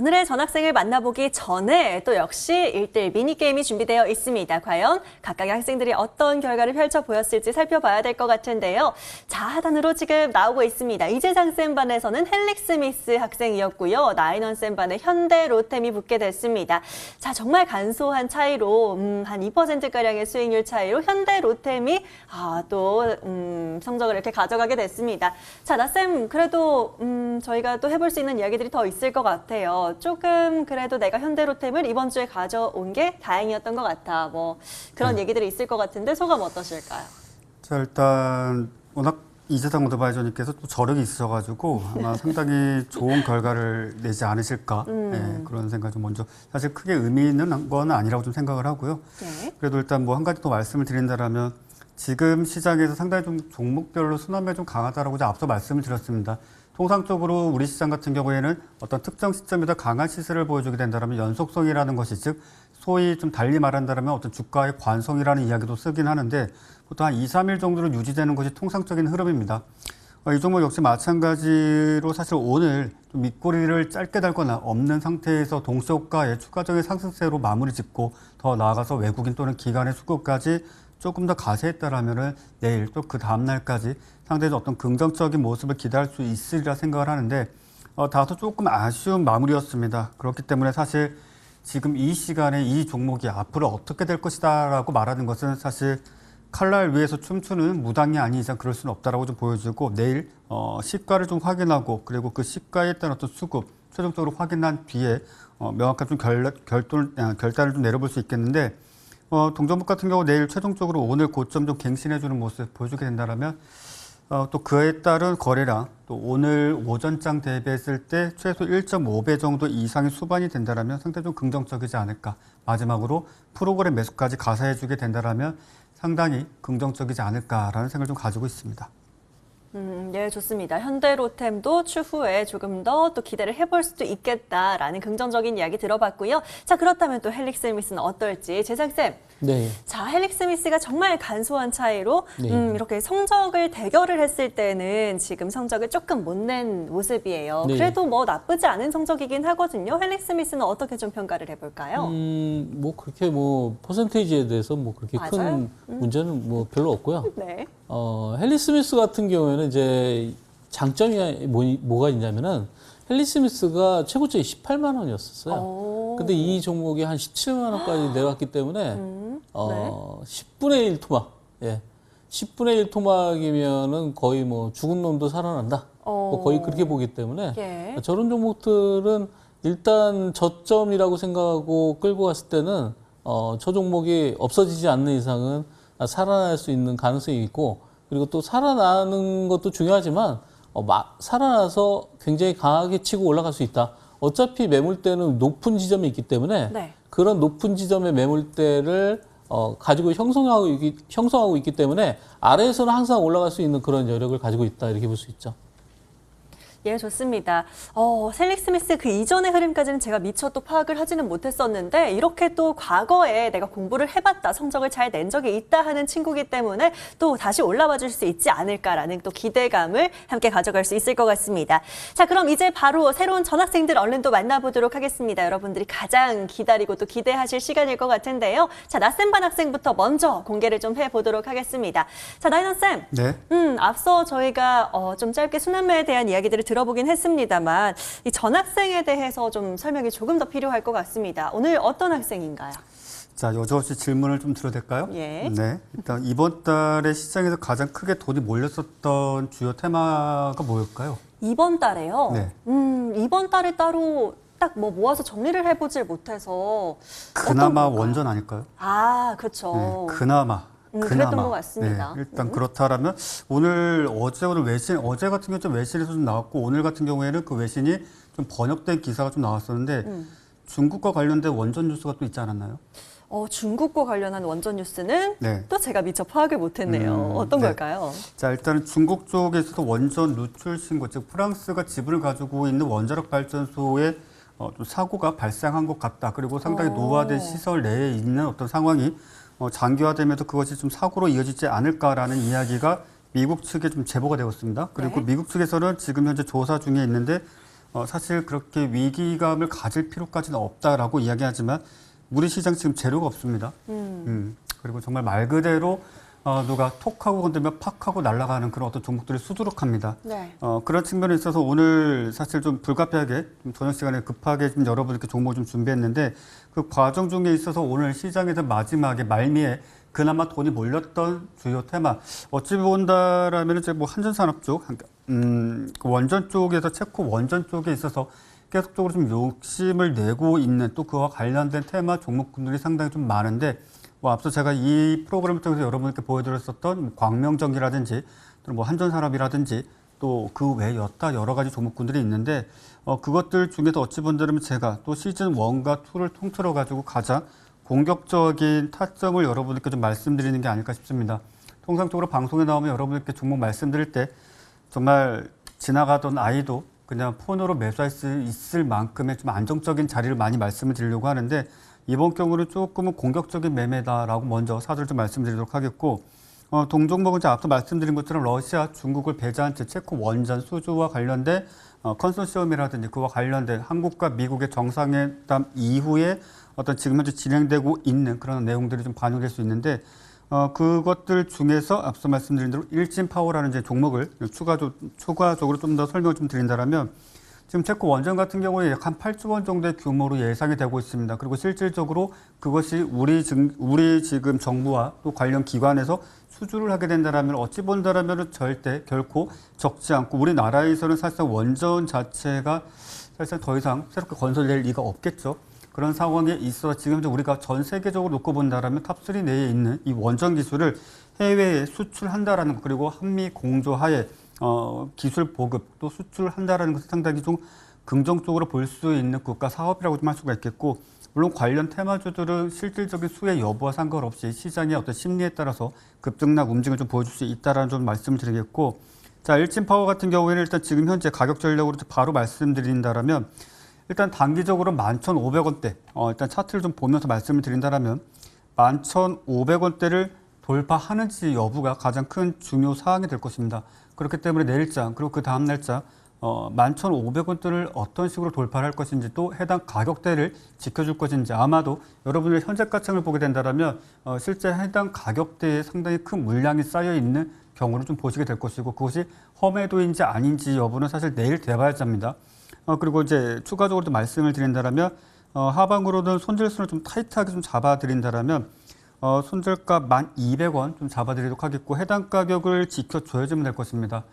오늘의 전학생을 만나보기 전에 또 역시 1대1 미니게임이 준비되어 있습니다. 과연 각각의 학생들이 어떤 결과를 펼쳐 보였을지 살펴봐야 될 것 같은데요. 자, 하단으로 지금 나오고 있습니다. 이재상 쌤 반에서는 헬릭 스미스 학생이었고요. 나인원 쌤 반에 현대 로템이 붙게 됐습니다. 자, 정말 간소한 차이로 한 2%가량의 수익률 차이로 현대 로템이 성적을 이렇게 가져가게 됐습니다. 자, 나쌤 그래도 저희가 또 해볼 수 있는 이야기들이 더 있을 것 같아요. 조금 그래도 내가 현대로템을 이번 주에 가져온 게 다행이었던 것 같아. 뭐 그런 얘기들이 있을 것 같은데 소감 어떠실까요? 자, 일단 워낙 이재상 오토바이저님께서 또 저력이 있으셔가지고 아마 상당히 좋은 결과를 내지 않으실까 그런 생각이 좀 먼저 사실 크게 의미 있는 건 아니라고 좀 생각을 하고요. 네. 그래도 일단 뭐 한 가지 더 말씀을 드린다라면 지금 시장에서 상당히 좀 종목별로 순환매가 좀 강하다라고 이제 앞서 말씀을 드렸습니다. 통상적으로 우리 시장 같은 경우에는 어떤 특정 시점에서 강한 시세를 보여주게 된다면 연속성이라는 것이 즉 소위 좀 달리 말한다면 어떤 주가의 관성이라는 이야기도 쓰긴 하는데 보통 한 2, 3일 정도로 유지되는 것이 통상적인 흐름입니다. 이 종목 역시 마찬가지로 사실 오늘 좀 밑꼬리를 짧게 달거나 없는 상태에서 동시효과의 추가적인 상승세로 마무리 짓고 더 나아가서 외국인 또는 기관의 수급까지 조금 더 가세했다라면은 내일 또 그 다음 날까지 상대적 어떤 긍정적인 모습을 기대할 수 있으리라 생각을 하는데 다소 조금 아쉬운 마무리였습니다. 그렇기 때문에 사실 지금 이 시간에 이 종목이 앞으로 어떻게 될 것이다라고 말하는 것은 사실 칼날 위에서 춤추는 무당이 아닌 이상 그럴 수는 없다라고 좀 보여지고 내일 시가를 좀 확인하고 그리고 그 시가에 따른 어떤 수급 최종적으로 확인한 뒤에 명확한 좀 결단을 좀 내려볼 수 있겠는데 동전북 같은 경우 내일 최종적으로 오늘 고점 좀 갱신해주는 모습 보여주게 된다면 또 그에 따른 거래량 또 오늘 오전장 대비했을 때 최소 1.5배 정도 이상의 수반이 된다면 상당히 좀 긍정적이지 않을까. 마지막으로 프로그램 매수까지 가사해주게 된다면 상당히 긍정적이지 않을까라는 생각을 좀 가지고 있습니다. 예, 좋습니다. 현대로템도 추후에 조금 더 또 기대를 해볼 수도 있겠다라는 긍정적인 이야기 들어봤고요. 자, 그렇다면 또 헬릭 스미스는 어떨지 재상쌤. 네. 자, 헬릭 스미스가 정말 간소한 차이로 네. 이렇게 성적을 대결을 했을 때는 지금 성적을 조금 못 낸 모습이에요. 네. 그래도 뭐 나쁘지 않은 성적이긴 하거든요. 헬릭 스미스는 어떻게 좀 평가를 해볼까요? 뭐 그렇게 뭐 퍼센테이지에 대해서 뭐 그렇게 맞아요. 큰 문제는 뭐 별로 없고요. 네. 헨리 스미스 같은 경우에는 이제 장점이 뭐가 있냐면은 헨리 스미스가 최고점이 18만 원이었었어요. 근데 이 종목이 한 17만 원까지 내려왔기 때문에 네. 10분의 1 토막. 예. 10분의 1 토막이면은 거의 뭐 죽은 놈도 살아난다. 뭐 거의 그렇게 보기 때문에 예. 저런 종목들은 일단 저점이라고 생각하고 끌고 갔을 때는 저 종목이 없어지지 않는 이상은 살아날 수 있는 가능성이 있고 그리고 또 살아나는 것도 중요하지만 살아나서 굉장히 강하게 치고 올라갈 수 있다. 어차피 매물대는 높은 지점이 있기 때문에 네. 그런 높은 지점의 매물대를 가지고 형성하고 있기 때문에 아래에서는 항상 올라갈 수 있는 그런 여력을 가지고 있다 이렇게 볼 수 있죠. 예, 좋습니다. 헬릭 스미스 그 이전의 흐름까지는 제가 미처 또 파악을 하지는 못했었는데 이렇게 또 과거에 내가 공부를 해봤다, 성적을 잘 낸 적이 있다 하는 친구기 때문에 또 다시 올라와 줄 수 있지 않을까라는 또 기대감을 함께 가져갈 수 있을 것 같습니다. 자, 그럼 이제 바로 새로운 전학생들 얼른 또 만나보도록 하겠습니다. 여러분들이 가장 기다리고 또 기대하실 시간일 것 같은데요. 자, 나쌤반 학생부터 먼저 공개를 좀 해보도록 하겠습니다. 자, 나인원 쌤. 네. 앞서 저희가 좀 짧게 순환매에 대한 이야기들을 들어보긴 했습니다만 이 전학생에 대해서 좀 설명이 조금 더 필요할 것 같습니다. 오늘 어떤 학생인가요? 자, 여지없이 질문을 좀 드려도 될까요? 예. 네. 일단 이번 달에 시장에서 가장 크게 돈이 몰렸었던 주요 테마가 뭐였을까요? 이번 달에요? 네. 이번 달에 따로 딱 뭐 모아서 정리를 해보질 못해서 그나마 어떤 건가요? 원전 아닐까요? 아, 그렇죠. 네, 그나마. 그랬던 것 같습니다. 네, 일단 그렇다라면 오늘 외신 어제 같은 경우 좀 외신에서 좀 나왔고 오늘 같은 경우에는 그 외신이 좀 번역된 기사가 좀 나왔었는데 중국과 관련된 원전 뉴스가 또 있지 않았나요? 중국과 관련한 원전 뉴스는 네. 또 제가 미처 파악을 못했네요. 어떤 네. 걸까요? 자, 일단은 중국 쪽에서도 원전 누출 신고, 즉 프랑스가 지분을 가지고 있는 원자력 발전소에 좀 사고가 발생한 것 같다. 그리고 상당히 노후화된 시설 내에 있는 어떤 상황이 장기화되면서 그것이 좀 사고로 이어지지 않을까라는 이야기가 미국 측에 좀 제보가 되었습니다. 그리고 네. 미국 측에서는 지금 현재 조사 중에 있는데 사실 그렇게 위기감을 가질 필요까지는 없다라고 이야기하지만 우리 시장 지금 재료가 없습니다. 그리고 정말 말 그대로 누가 톡하고 건들면 팍하고 날아가는 그런 어떤 종목들이 수두룩합니다. 네. 그런 측면에 있어서 오늘 사실 좀 불가피하게 좀 저녁 시간에 급하게 좀 여러분께 종목 좀 준비했는데 그 과정 중에 있어서 오늘 시장에서 마지막에 말미에 그나마 돈이 몰렸던 주요 테마 어찌 본다라면 이제 뭐 한전산업 쪽, 그 원전 쪽에서 체코 원전 쪽에 있어서 계속적으로 좀 욕심을 내고 있는 또 그와 관련된 테마 종목군들이 상당히 좀 많은데 뭐 앞서 제가 이 프로그램을 통해서 여러분께 보여드렸었던 뭐 광명전기라든지 또는 뭐 한전산업이라든지 또 그 외 여러 가지 종목군들이 있는데 그것들 중에서 어찌 본다면 제가 또 시즌 1과 2를 통틀어 가지고 가장 공격적인 타점을 여러분께 좀 말씀드리는 게 아닐까 싶습니다. 통상적으로 방송에 나오면 여러분께 종목 말씀드릴 때 정말 지나가던 아이도 그냥 폰으로 매수할 수 있을 만큼의 좀 안정적인 자리를 많이 말씀을 드리려고 하는데 이번 경우는 조금은 공격적인 매매다라고 먼저 사실 좀 말씀드리도록 하겠고 동종목은 이제 앞서 말씀드린 것처럼 러시아, 중국을 배제한 채 체코 원전 수주와 관련된 컨소시엄이라든지 그와 관련된 한국과 미국의 정상회담 이후에 어떤 지금 현재 진행되고 있는 그런 내용들이 좀 반영될 수 있는데 그것들 중에서 앞서 말씀드린 대로 일진파워라는 이제 종목을 추가적으로 좀 더 설명을 좀 드린다면 지금 체코 원전 같은 경우에 약 한 8조 원 정도의 규모로 예상이 되고 있습니다. 그리고 실질적으로 그것이 우리 지금 정부와 또 관련 기관에서 수주를 하게 된다면 어찌 본다라면 절대 결코 적지 않고 우리나라에서는 사실상 원전 자체가 사실상 더 이상 새롭게 건설될 리가 없겠죠. 그런 상황에 있어 지금 현재 우리가 전 세계적으로 놓고 본다라면 탑3 내에 있는 이 원전 기술을 해외에 수출한다라는 것 그리고 한미 공조하에 기술 보급 또 수출한다라는 것을 상당히 좀 긍정적으로 볼 수 있는 국가 사업이라고 좀 할 수가 있겠고 물론 관련 테마주들은 실질적인 수혜 여부와 상관없이 시장의 어떤 심리에 따라서 급등락 움직임을 좀 보여줄 수 있다라는 점 말씀을 드리겠고 자 일진파워 같은 경우에는 일단 지금 현재 가격 전략으로 바로 말씀드린다라면 일단 단기적으로 11,500원대 일단 차트를 좀 보면서 말씀을 드린다라면 11,500원대를 돌파하는지 여부가 가장 큰 중요 사항이 될 것입니다. 그렇기 때문에 내일장 그리고 그 다음 날짜 11,500원대를 어떤 식으로 돌파를 할 것인지 또 해당 가격대를 지켜줄 것인지 아마도 여러분의 현재 가창을 보게 된다면 실제 해당 가격대에 상당히 큰 물량이 쌓여 있는 경우를 좀 보시게 될 것이고 그것이 험해도인지 아닌지 여부는 사실 내일 돼봐야지합니다. 그리고 이제 추가적으로 좀 말씀을 드린다면 하방으로는 손절선을 좀 타이트하게 좀 잡아드린다면 손절가 1,200원 좀 잡아드리도록 하겠고 해당 가격을 지켜줘야지만 될 것입니다.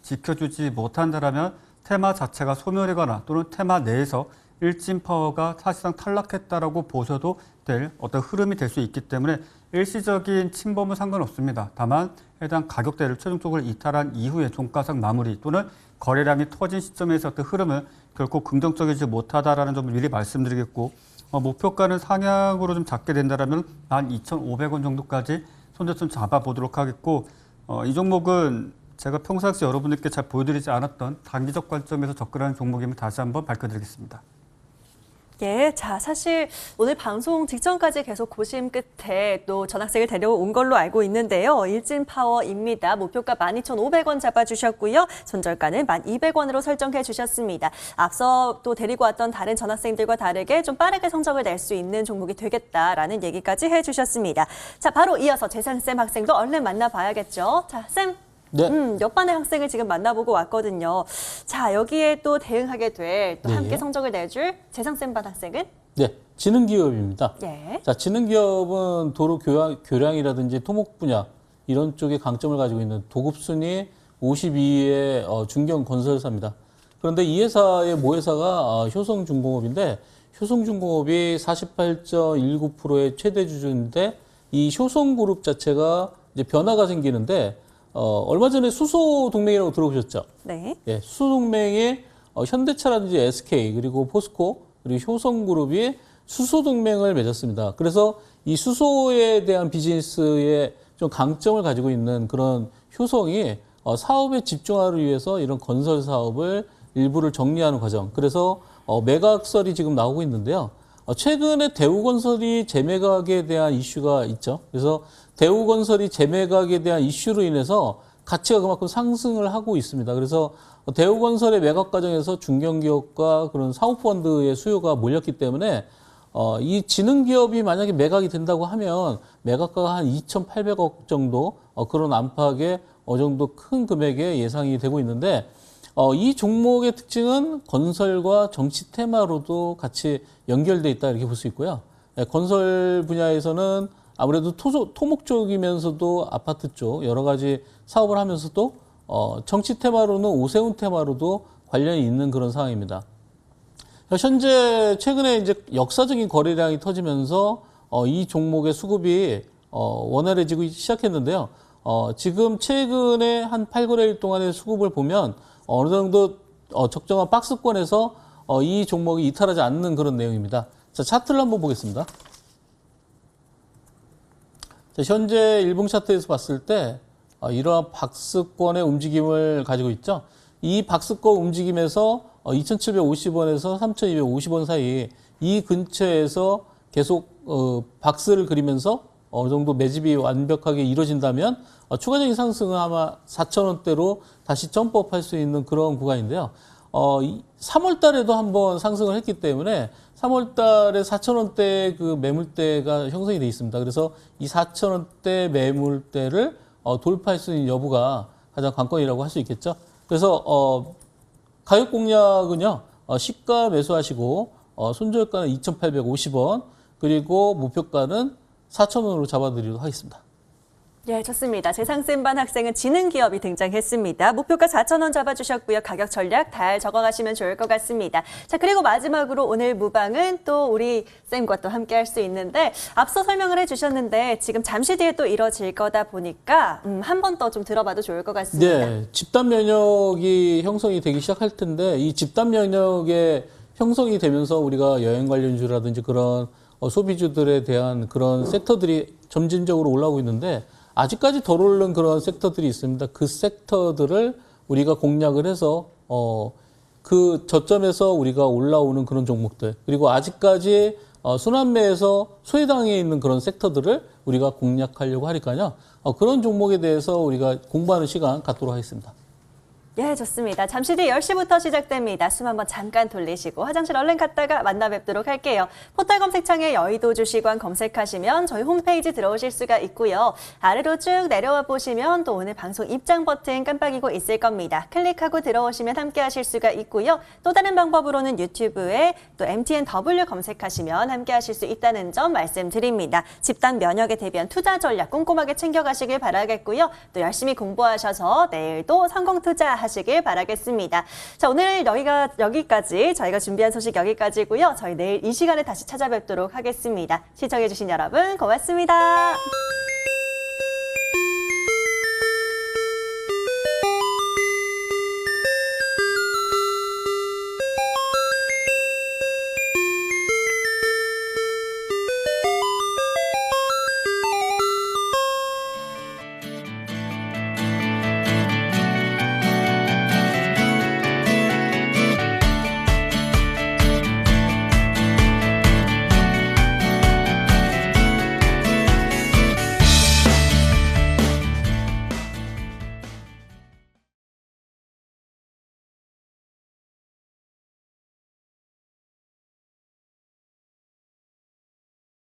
지켜주지 못한다면 테마 자체가 소멸이거나 또는 테마 내에서 일진파워가 사실상 탈락했다라고 보셔도 될 어떤 흐름이 될 수 있기 때문에 일시적인 침범은 상관없습니다. 다만 해당 가격대를 최종적으로 이탈한 이후에 종가상 마무리 또는 거래량이 터진 시점에서 어떤 흐름은 결코 긍정적이지 못하다라는 점을 미리 말씀드리겠고 목표가는 상향으로 좀 잡게 된다면 12,500원 정도까지 손절선 잡아보도록 하겠고 이 종목은 제가 평상시 여러분들께 잘 보여드리지 않았던 단기적 관점에서 접근하는 종목임을 다시 한번 밝혀드리겠습니다. 예, 자, 사실 오늘 방송 직전까지 계속 고심 끝에 또 전학생을 데려온 걸로 알고 있는데요. 일진파워입니다. 목표가 12,500원 잡아주셨고요. 손절가는 1,200원으로 설정해 주셨습니다. 앞서 또 데리고 왔던 다른 전학생들과 다르게 좀 빠르게 성적을 낼 수 있는 종목이 되겠다라는 얘기까지 해주셨습니다. 자, 바로 이어서 재산쌤 학생도 얼른 만나봐야겠죠. 자, 쌤. 네. 옆반의 학생을 지금 만나보고 왔거든요. 자, 여기에 또 대응하게 돼 또 함께 성적을 내줄 재상쌤 반 학생은? 네, 지능기업입니다. 예. 자, 지능기업은 도로 교량이라든지 토목 분야 이런 쪽에 강점을 가지고 있는 도급순위 52위의 중견 건설사입니다. 그런데 이 회사의 모회사가 효성중공업인데 효성중공업이 48.19%의 최대 주주인데 이 효성그룹 자체가 이제 변화가 생기는데 얼마 전에 수소동맹이라고 들어보셨죠? 네. 예, 수소동맹에 현대차라든지 SK 그리고 포스코 그리고 효성그룹이 수소동맹을 맺었습니다. 그래서 이 수소에 대한 비즈니스에 좀 강점을 가지고 있는 그런 효성이 사업에 집중하기 위해서 이런 건설 사업을 일부를 정리하는 과정. 그래서 매각설이 지금 나오고 있는데요. 최근에 대우건설이 재매각에 대한 이슈가 있죠. 그래서 대우건설이 재매각에 대한 이슈로 인해서 가치가 그만큼 상승을 하고 있습니다. 그래서 대우건설의 매각 과정에서 중견기업과 그런 사모펀드의 수요가 몰렸기 때문에 이 지능기업이 만약에 매각이 된다고 하면 매각가가 한 2,800억 정도 그런 안팎의 정도 큰 금액의 예상이 되고 있는데 이 종목의 특징은 건설과 정치 테마로도 같이 연결돼 있다 이렇게 볼 수 있고요. 건설 분야에서는 아무래도 토목 쪽이면서도 아파트 쪽 여러 가지 사업을 하면서도 정치 테마로는 오세훈 테마로도 관련이 있는 그런 상황입니다. 현재 최근에 이제 역사적인 거래량이 터지면서 이 종목의 수급이 원활해지고 시작했는데요. 지금 최근에 한 8거래일 동안의 수급을 보면 어느 정도 적정한 박스권에서 이 종목이 이탈하지 않는 그런 내용입니다. 자, 차트를 한번 보겠습니다. 자, 현재 일봉 차트에서 봤을 때 이러한 박스권의 움직임을 가지고 있죠. 이 박스권 움직임에서 2,750원에서 3,250원 사이 이 근처에서 계속 박스를 그리면서 어느 정도 매집이 완벽하게 이루어진다면 추가적인 상승은 아마 4,000원대로 다시 점프업할 수 있는 그런 구간인데요. 3월 달에도 한번 상승을 했기 때문에 3월 달에 4,000원대 그 매물대가 형성이 되어 있습니다. 그래서 이 4,000원대 매물대를 돌파할 수 있는 여부가 가장 관건이라고 할 수 있겠죠. 그래서 가격 공략은요. 시가 매수하시고 손절가는 2,850원 그리고 목표가는 4,000원으로 잡아드리도록 하겠습니다. 예, 좋습니다. 재상승반 학생은 지능기업이 등장했습니다. 목표가 4,000원 잡아주셨고요. 가격 전략 잘 적어가시면 좋을 것 같습니다. 자, 그리고 마지막으로 오늘 무방은 또 우리 쌤과 또 함께 할 수 있는데 앞서 설명을 해주셨는데 지금 잠시 뒤에 또 이뤄질 거다 보니까 한 번 더 좀 들어봐도 좋을 것 같습니다. 네, 집단 면역이 형성이 되기 시작할 텐데 이 집단 면역의 형성이 되면서 우리가 여행 관련주라든지 그런 소비주들에 대한 그런 섹터들이 점진적으로 올라오고 있는데 아직까지 덜 오른 그런 섹터들이 있습니다. 그 섹터들을 우리가 공략을 해서 그 저점에서 우리가 올라오는 그런 종목들 그리고 아직까지 순환매에서 소외당해 있는 그런 섹터들을 우리가 공략하려고 하니까요. 그런 종목에 대해서 우리가 공부하는 시간 갖도록 하겠습니다. 예, 좋습니다. 잠시 뒤 10시부터 시작됩니다. 숨 한번 잠깐 돌리시고 화장실 얼른 갔다가 만나 뵙도록 할게요. 포털 검색창에 여의도 주식원 검색하시면 저희 홈페이지 들어오실 수가 있고요. 아래로 쭉 내려와 보시면 또 오늘 방송 입장 버튼 깜빡이고 있을 겁니다. 클릭하고 들어오시면 함께 하실 수가 있고요. 또 다른 방법으로는 유튜브에 또 MTNW 검색하시면 함께 하실 수 있다는 점 말씀드립니다. 집단 면역에 대비한 투자 전략 꼼꼼하게 챙겨가시길 바라겠고요. 또 열심히 공부하셔서 내일도 성공 투자 하시길 바라겠습니다. 자, 오늘 여기까지 저희가 준비한 소식 여기까지고요. 저희 내일 이 시간에 다시 찾아뵙도록 하겠습니다. 시청해주신 여러분 고맙습니다.